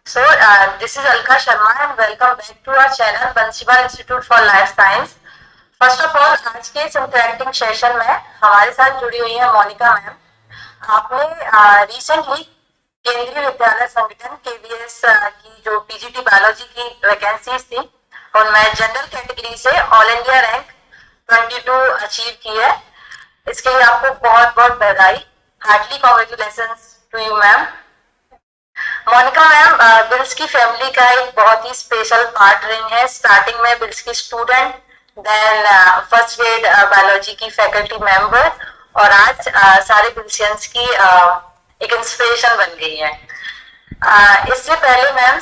This is Alka Sharma and welcome back to our channel Bansiwal institute for life science. First of all, आज के इस interacting session में हमारे साथ जुड़ी हुई है मोनिका मैम। आपने रिसेंटली केंद्रीय विद्यालय संगठन केवीएस की जो पीजीटी बायोलॉजी की वैकेंसीज थी उनमें जनरल कैटेगरी से ऑल इंडिया रैंक 22 अचीव की है। इसके लिए आपको बहुत बहुत बधाई। Heartly congratulations to you ma'am. Monika ma'am Bills की फैमिली का एक बहुत ही स्पेशल पार्ट रही है। स्टार्टिंग में बिल्स की student, then first grade biology की फैकल्टी मेंबर और आज सारे बिल्सियंस की एक इंस्पिरेशन बन गई है। इससे पहले ma'am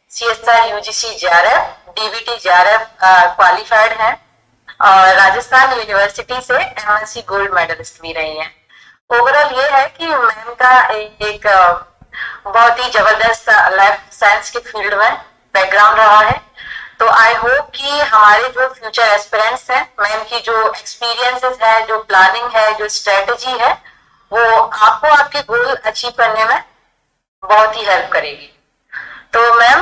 CSI UGC JRF DBT JRF qualified है और राजस्थान यूनिवर्सिटी से एमएससी गोल्ड मेडलिस्ट भी रही हैं। ओवरऑल ये है कि मैम का एक बहुत ही जबरदस्त लाइफ साइंस के फील्ड में बैकग्राउंड रहा है। तो आई होप कि हमारे जो फ्यूचर एस्पिरेंट्स हैं, मैम की जो एक्सपीरियंसेस है, जो प्लानिंग है, जो स्ट्रेटेजी है, वो आपको आपके गोल अचीव करने में बहुत ही हेल्प करेगी। तो मैम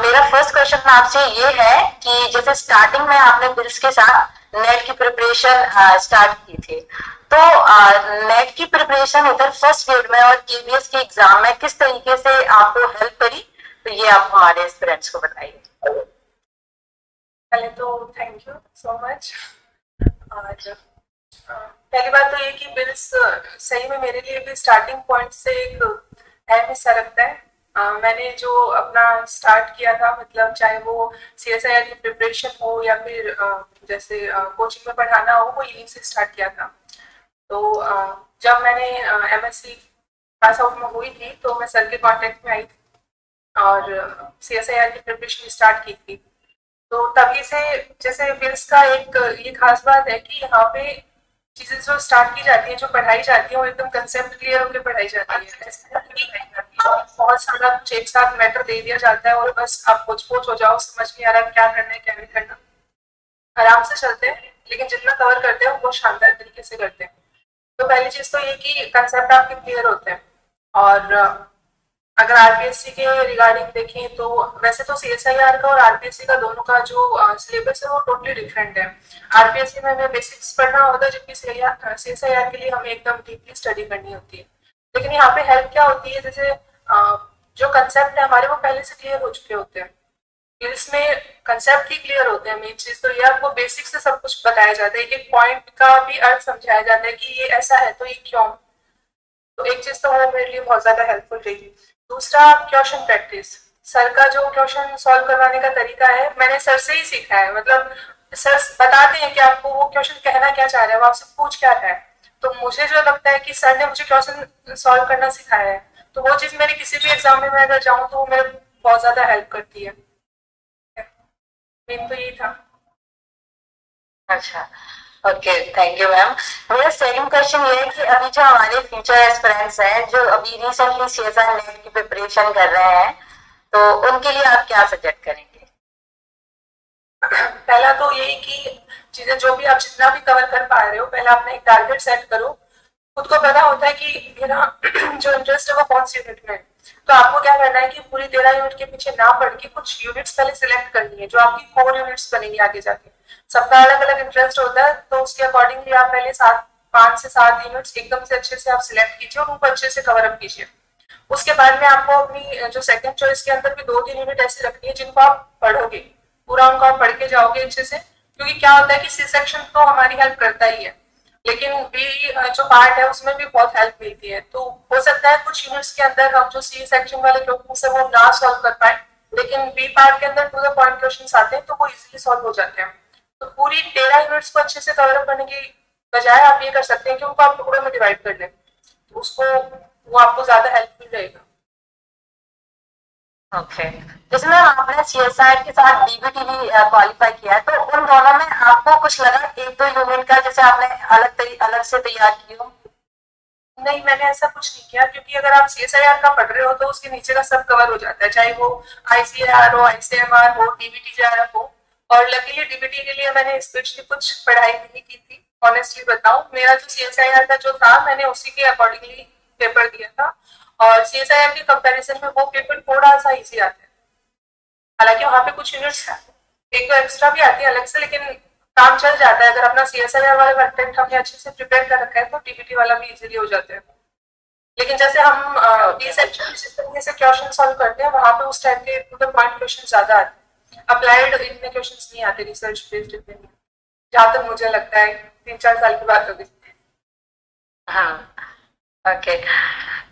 मेरा फर्स्ट क्वेश्चन आपसे ये है कि जैसे स्टार्टिंग में आपने बिल्स के साथ नेट की प्रिपरेशन स्टार्ट की थी, तो नेट की प्रिपरेशन इधर फर्स्ट ग्रेड में और केवीएस के एग्जाम में किस तरीके से आपको हेल्प करी, तो ये आप हमारे स्टूडेंट्स को बताइए। पहले तो थैंक यू सो मच। और पहली बात तो ये कि बिल्स सही में मेरे लिए भी स्टार्टिंग पॉइंट से एक अहम हिस्सा रखता है। मैंने जो अपना स्टार्ट किया था, मतलब चाहे वो सीएसआईआर की प्रिपरेशन हो या फिर जैसे कोचिंग में पढ़ाना हो, वो यहीं से स्टार्ट किया था। तो जब मैंने एमएससी पास आउट में हुई थी तो मैं सर के कांटेक्ट में आई थी और सीएसआईआर की प्रिपरेशन स्टार्ट की थी। तो तभी से जैसे बिल्स का एक ये खास बात है कि यहाँ पे चीजें जो स्टार्ट की जाती है, जो पढ़ाई जाती है, वो एकदम कंसेप्ट क्लियर होकर पढ़ाई जाती है। ऐसे नहीं कि बहुत सारा कुछ एक साथ मैटर दे दिया जाता है और बस आप पोच पोच हो जाओ, समझ नहीं आ रहा क्या करना है क्या नहीं करना। आराम से चलते हैं, लेकिन जितना कवर करते हैं वो बहुत शानदार तरीके से करते हैं। तो पहली चीज तो ये कि कंसेप्ट आपके क्लियर होते हैं। और अगर आरपीएससी के रिगार्डिंग देखें तो वैसे तो सीएसआईआर का और आरपीएससी का दोनों का जो सिलेबस है वो टोटली डिफरेंट है। आरपीएससी में हमें बेसिक्स पढ़ना होता है, जबकि सीएसआईआर के लिए हमें एकदम डीपली स्टडी करनी होती है। लेकिन यहाँ पे हेल्प क्या होती है, जैसे जो कंसेप्ट है हमारे वो पहले से क्लियर हो चुके होते हैं। इसमें कंसेप्ट ही क्लियर होते हैं। मेन चीज तो ये आपको बेसिक से सब कुछ बताया जाता है, एक पॉइंट का भी अर्थ समझाया जाता है कि ये ऐसा है तो ये क्यों। तो एक चीज तो वो मेरे लिए बहुत ज्यादा हेल्पफुल रही। दूसरा, क्वेश्चन प्रैक्टिस। सर का जो क्वेश्चन सॉल्व करवाने का तरीका है, मैंने सर से ही सीखा है। मतलब सर बताते हैं कि आपको वो क्वेश्चन कहना क्या चाह रहे हैं, वो आपसे पूछ क्या रहा है। तो मुझे जो लगता है कि सर ने मुझे क्वेश्चन सॉल्व करना सिखाया है, तो वो चीज मेरे किसी भी एग्जाम में मैं अगर जाऊँ तो वो मेरे बहुत ज्यादा हेल्प करती है। मेन तो यही था। अच्छा, ओके, थैंक यू मैम। मेरा सेकंड क्वेश्चन ये है कि अभी जो हमारे फ्यूचर एस्पिरेंट्स हैं जो अभी रिसेंटली सीएसआई नेट की प्रिपरेशन कर रहे हैं, तो उनके लिए आप क्या सजेस्ट करेंगे? पहला तो यही कि चीजें जो भी आप जितना भी कवर कर पा रहे हो, पहले अपना एक टारगेट सेट करो। खुद को पता होता है कि मेरा जो इंटरेस्ट है वो कौन सी यूनिट में है। तो आपको क्या करना है कि पूरी 13 यूनिट के पीछे ना पढ़ के कुछ यूनिट्स पहले सिलेक्ट करनी है जो आपकी कोर यूनिट्स बनेंगी आगे जाके। सबका अलग अलग इंटरेस्ट होता है, तो उसके अकॉर्डिंगली आप पहले 5 से 7 यूनिट्स एकदम से अच्छे से आप सिलेक्ट कीजिए और उनको अच्छे से कवर अप कीजिए। उसके बाद में आपको अपनी जो सेकंड चॉइस के अंदर भी 2-3 यूनिट ऐसी रखनी है जिनको आप पढ़ोगे, पूरा उनको आप पढ़ के जाओगे अच्छे से। क्योंकि क्या होता है कि सी सेक्शन तो हमारी हेल्प करता ही है, लेकिन बी जो पार्ट है उसमें भी बहुत हेल्प मिलती है। तो हो सकता है कुछ यूनिट्स के अंदर हम जो सी सेक्शन वाले क्वेश्चन है वो ना सॉल्व कर पाए, लेकिन बी पार्ट के अंदर टू द पॉइंट क्वेश्चन आते हैं तो वो इजिली सॉल्व हो जाते हैं। तो पूरी 13 यूनिट्स को अच्छे से कवर अप करने की बजाय आप ये कर सकते हैं कि उनको आप टुकड़ों में डिवाइड कर लें, तो उसको वो आपको ज्यादा हेल्पफुल रहेगा। ओके, जैसे मैम आपने सीएसआई के साथ डीबीटी भी क्वालिफाई किया है, तो उन दोनों में आपको कुछ लगा एक दो यूनिट का जैसे आपने अलग से तैयार की हो? नहीं, मैंने ऐसा कुछ नहीं किया, क्योंकि अगर आप सीएसआईआर का पढ़ रहे हो तो उसके नीचे का सब कवर हो जाता है, चाहे वो आईसीएआर हो, आईसीएमआर हो, डीबीटी जेआरएफ हो। और लकीली डीबीटी के लिए मैंने स्पेशली कुछ पढ़ाई नहीं की थी। ऑनेस्टली बताऊं, मेरा जो सीएसआईआर का जो था मैंने उसी के अकॉर्डिंगली पेपर दिया था। और CSIR के कंपैरिजन में वो पेपर थोड़ा सा इजी आता है। हालांकि वहाँ पे कुछ यूनिट्स एक दो एक्स्ट्रा भी आती है अलग से, लेकिन काम चल जाता है। अगर अपना CSIR वाला कंटेंट हमने अच्छे से प्रिपेयर कर रखा है तो DBT वाला भी इजीली हो जाता है। लेकिन जैसे हम जिस तरीके से क्वेश्चन सॉल्व करते हैं वहां पे उस टाइप के टू द पॉइंट क्वेश्चन ज्यादा आते हैं। अप्लाइड इतने क्वेश्चन नहीं आते, रिसर्च बेस्ड इतने नहीं, जहां तक मुझे लगता है। 3-4 साल की बात होगी। हाँ, ओके।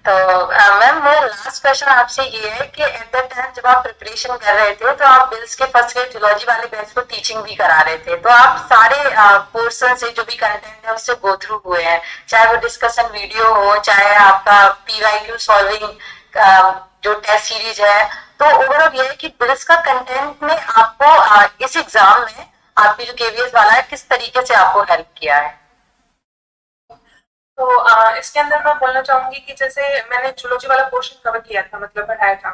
तो मैम मेरा लास्ट क्वेश्चन आपसे ये है कि एट द टाइम जब आप प्रिपरेशन कर रहे थे तो आप बिल्स के फर्स्ट ईयर जूलॉजी वाले बैच को टीचिंग भी करा रहे थे, तो आप सारे पोर्शन से जो भी कंटेंट है उससे गो थ्रू हुए हैं, चाहे वो डिस्कशन वीडियो हो, चाहे आपका PYQ सॉल्विंग जो टेस्ट सीरीज है। तो ओवरऑल ये है कि बिल्स का कंटेंट में आपको इस एग्जाम में आपकी जो KVS वाला है किस तरीके से आपको हेल्प किया है? तो इसके अंदर मैं बोलना चाहूंगी कि जैसे मैंने जूलॉजी वाला पोर्शन कवर किया था, मतलब पढ़ाया था।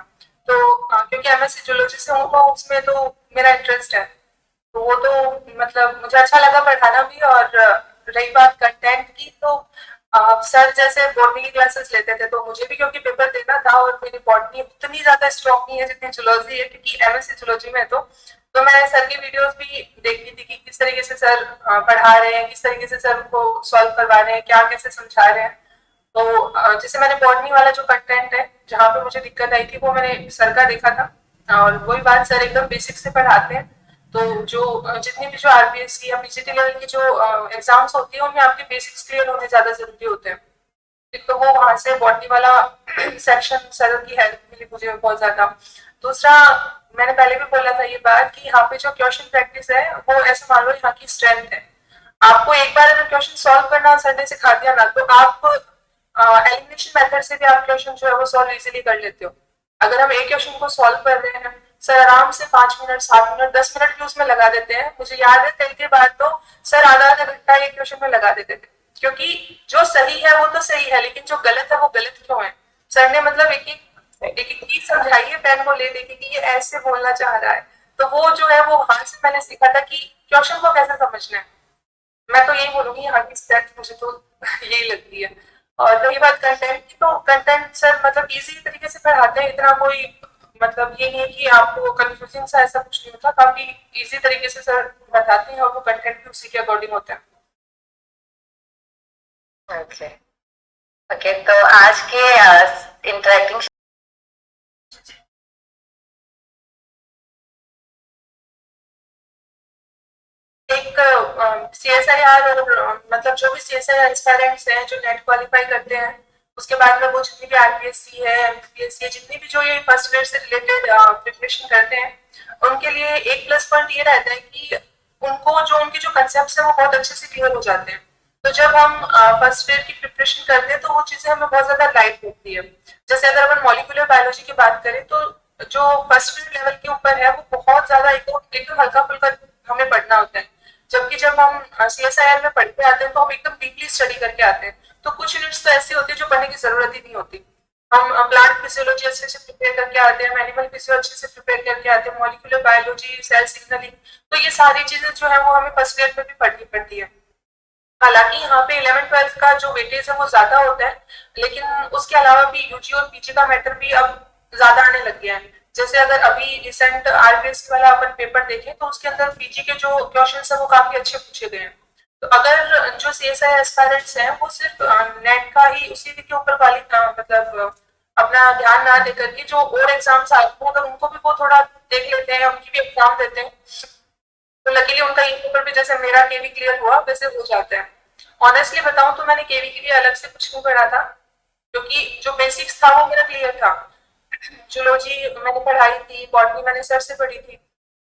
तो क्योंकि MSc जूलॉजी से हूँ तो उसमें तो मेरा इंटरेस्ट है, तो वो तो मतलब मुझे अच्छा लगा पढ़ाना भी। और रही बात कंटेंट की, तो सर जैसे बॉटनी की क्लासेस लेते थे तो मुझे भी क्योंकि पेपर देना था, और मेरी बॉटनी उतनी ज्यादा स्ट्रॉन्ग नहीं है जितनी जूलॉजी है, क्योंकि MSc जूलॉजी में है। तो मैं सर की वीडियोस भी देखती थी कि किस तरीके से सर पढ़ा रहे हैं, किस तरीके से सर उनको सॉल्व करवा रहे हैं, क्या कैसे समझा रहे हैं। तो जैसे मैंने बॉटनी वाला जो कंटेंट है जहाँ पे मुझे दिक्कत आई थी वो मैंने सर का देखा था। और वही बात, सर एकदम बेसिक से पढ़ाते हैं। तो जो जितनी भी जो RPSC या PGT लेवल की जो एग्जाम्स होती है उनमें आपके बेसिक्स क्लियर होने ज्यादा जरूरी होते हैं। एक तो वो वहां से बॉटनी वाला सेक्शन सर की हेल्प मिली मुझे बहुत ज्यादा। दूसरा, मैंने पहले भी बोला था ये बात कि यहाँ पे जो क्वेश्चन प्रैक्टिस है वो ऐसे मान लो यहाँ की स्ट्रेंथ है। आपको एक बार अगर क्वेश्चन सॉल्व करना सर ने सिखा दिया ना, तो आप एलिमिनेशन मेथड से भी आप क्वेश्चन जो है वो सॉल्व इजीली कर लेते हो। अगर हम एक क्वेश्चन को सॉल्व कर रहे हैं, सर आराम से 5 मिनट 7 मिनट 10 मिनट भी उसमें लगा देते हैं। मुझे याद है कई के बाद तो सर आधा आधा घंटा एक क्वेश्चन में लगा देते थे, क्योंकि जो सही है वो तो सही है, लेकिन जो गलत है वो गलत क्यों है। सर ने मतलब एक एक चीज समझाई है पेन को ले लेके कि ये ऐसे बोलना चाह रहा है। तो वो जो है वो वहां से मैंने सीखा था कि क्वेश्चन को कैसे समझना है। मैं तो यही बोलूंगी यहाँ की स्ट्रेंथ मुझे तो यही लगती है। और रही बात कंटेंट की, तो कंटेंट सर मतलब इजी तरीके से पढ़ाते हैं, इतना कोई मतलब ये नहीं है कि आपको कंफ्यूजिंग सा ऐसा कुछ नहीं होता। काफी इजी तरीके से सर बताते हैं और वो कंटेंट भी उसी के अकॉर्डिंग होता है। Okay, okay. तो आज के इंटरेक्टिंग एक CSIR और मतलब जो भी CSIR एस्पायरेंट्स हैं जो नेट क्वालिफाई करते हैं, उसके बाद में वो जितनी भी RPSC है, MPPSC है, जितनी भी जो ये फर्स्ट ईयर से रिलेटेड प्रिपरेशन करते हैं, उनके लिए एक प्लस पॉइंट ये रहता है कि उनको जो उनके जो कंसेप्ट है वो बहुत अच्छे से क्लियर हो जाते हैं। तो जब हम फर्स्ट ईयर की प्रिपरेशन करते हैं तो वो चीजें हमें बहुत ज्यादा लाइट लगती है। जैसे अगर अपन मॉलिक्यूलर बायोलॉजी की बात करें तो जो फर्स्ट ईयर लेवल के ऊपर है वो बहुत ज्यादा एकदम एकदम हल्का फुल्का हमें पढ़ना होता है। जबकि जब हम CSIR में पढ़ के आते हैं तो हम एकदम डीपली स्टडी करके आते हैं। तो कुछ यूनिट्स तो ऐसे होते हैं जो पढ़ने की जरूरत ही नहीं होती। हम प्लांट फिजियोलॉजी अच्छे से प्रिपेयर करके आते हैं, एनिमल फिजियो अच्छे से प्रिपेयर करके आते हैं, मॉलिक्यूलर बायोलॉजी, सेल सिग्नलिंग। तो ये सारी चीजें जो है वो हमें फर्स्ट ईयर में भी पढ़नी पड़ती है। हालांकि यहाँ पे 11th-12th का जो वेटेज है वो ज्यादा होता है, लेकिन उसके अलावा भी UG और PG का मैटर भी अब ज्यादा आने लग गया है। जैसे अगर अभी रिसेंट RPSC वाला अपन पेपर देखें तो उसके अंदर PG के जो क्वेश्चन है वो काफी अच्छे पूछे गए हैं। तो अगर जो CSI एस्पायरेंट्स हैं वो सिर्फ नेट का ही उसी के ऊपर वाली मतलब अपना ध्यान ना देकर के जो और एग्जाम्स आते हैं अगर उनको भी वो थोड़ा देख लेते हैं, उनकी भी एग्जाम देते हैं, तो लकीली उनका एक पेपर भी जैसे मेरा केवी क्लियर हुआ वैसे हो जाता है। ऑनेस्टली बताऊं तो मैंने केवी के लिए अलग से कुछ नहीं पढ़ा था, क्योंकि जो बेसिक्स था वो मेरा क्लियर था। जूलॉजी मैंने पढ़ाई थी, बॉटनी मैंने सर से पढ़ी थी,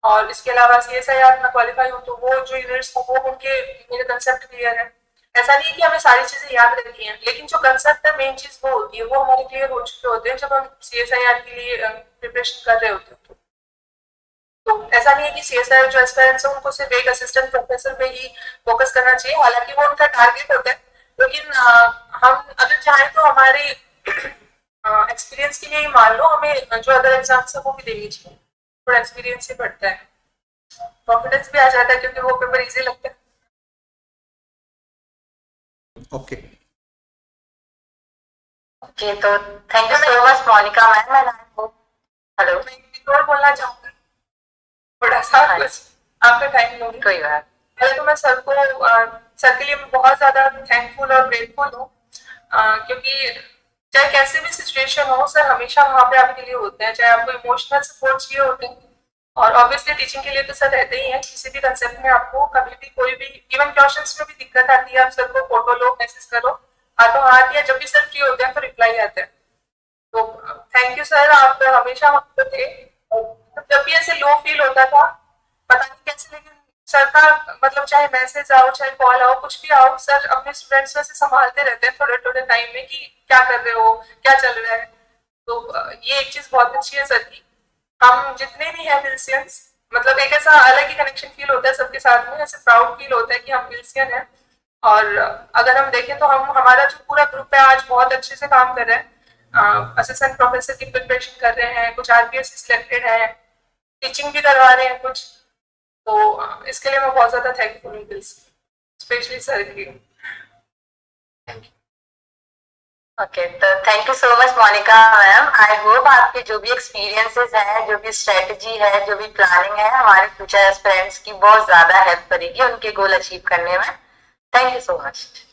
और इसके अलावा CSIR में क्वालिफाई हूँ तो वो जो यूनिट्स वो उनके मेरे कंसेप्ट क्लियर है। ऐसा नहीं है कि हमें सारी चीजें याद रहती हैं, लेकिन जो कंसेप्ट है मेन चीज वो होती है, वो हमारे क्लियर हो चुके होते हैं जब हम CSIR के लिए प्रिपरेशन कर रहे होते हैं। तो ऐसा नहीं है कि CSIR जो एस्पिरेंट्स है उनको सिर्फ एक असिस्टेंट प्रोफेसर पे ही फोकस करना चाहिए, हालांकि वो उनका टारगेट होता है। लेकिन हम अगर चाहें तो हमारे एक्सपीरियंस के लिए ही मान लो हमें जो अदर एग्जाम्स है वो भी देनी चाहिए। थोड़ा एक्सपीरियंस से बढ़ता है, कॉन्फिडेंस भी आ जाता है क्योंकि वो पेपर इजी लगता है। ओके ओके, तो thank you so much Monika ma'am. And I hope, hello, मैं एक और बोलना चाहूंगी थोड़ा सा हाँ कुछ, आपका टाइम लूंगी। कोई बात। पहले तो मैं सर को सर के लिए मैं बहुत ज्यादा थैंकफुल और ग्रेटफुल हूँ, क्योंकि चाहे कैसे भी सिचुएशन हो सर हमेशा वहाँ पे आपके लिए होते हैं, चाहे आपको इमोशनल सपोर्ट चाहिए होते हैं, और ऑब्वियसली टीचिंग के लिए तो सर रहते ही हैं। किसी भी कंसेप्ट में आपको कभी भी कोई भी इवन क्वेश्चंस में भी दिक्कत आती है, आप सर को फोटो लो, मैसेज करो, हाथों हाथ, या जब भी सर फ्री होते हैं तो रिप्लाई आता है। तो थैंक यू सर, आप हमेशा वहाँ पे थे। और जब भी ऐसे लो फील होता था, पता नहीं कैसे, लेकिन सर का मतलब चाहे मैसेज आओ चाहे कॉल आओ कुछ भी आओ, सर अपने स्टूडेंट्स में से संभालते रहते हैं थोड़े थोड़े टाइम में कि क्या कर रहे हो, क्या चल रहा है। तो ये एक चीज बहुत अच्छी है सर की। हम जितने भी हैं विल्सियंस, मतलब एक ऐसा अलग ही कनेक्शन फील होता है सबके साथ में, ऐसे प्राउड फील होता है कि हम विल्सियन हैं। और अगर हम देखें तो हम हमारा जो पूरा ग्रुप है आज बहुत अच्छे से काम कर रहा है, असिस्टेंट प्रोफेसर की प्रिपरेशन कर रहे हैं, कुछ आरपीएस सिलेक्टेड है, टीचिंग भी करवा रहे हैं कुछ। तो इसके लिए मैं बहुत ज्यादा थैंकफुल हूँ स्पेशली सर की। ओके, तो thank you so much Monika ma'am. I hope आपके जो भी एक्सपीरियंसेस हैं, जो भी स्ट्रेटजी है, जो भी प्लानिंग है, हमारे फ्यूचर एस्पिरेंट्स की बहुत ज्यादा हेल्प करेगी उनके गोल अचीव करने में। Thank you so much.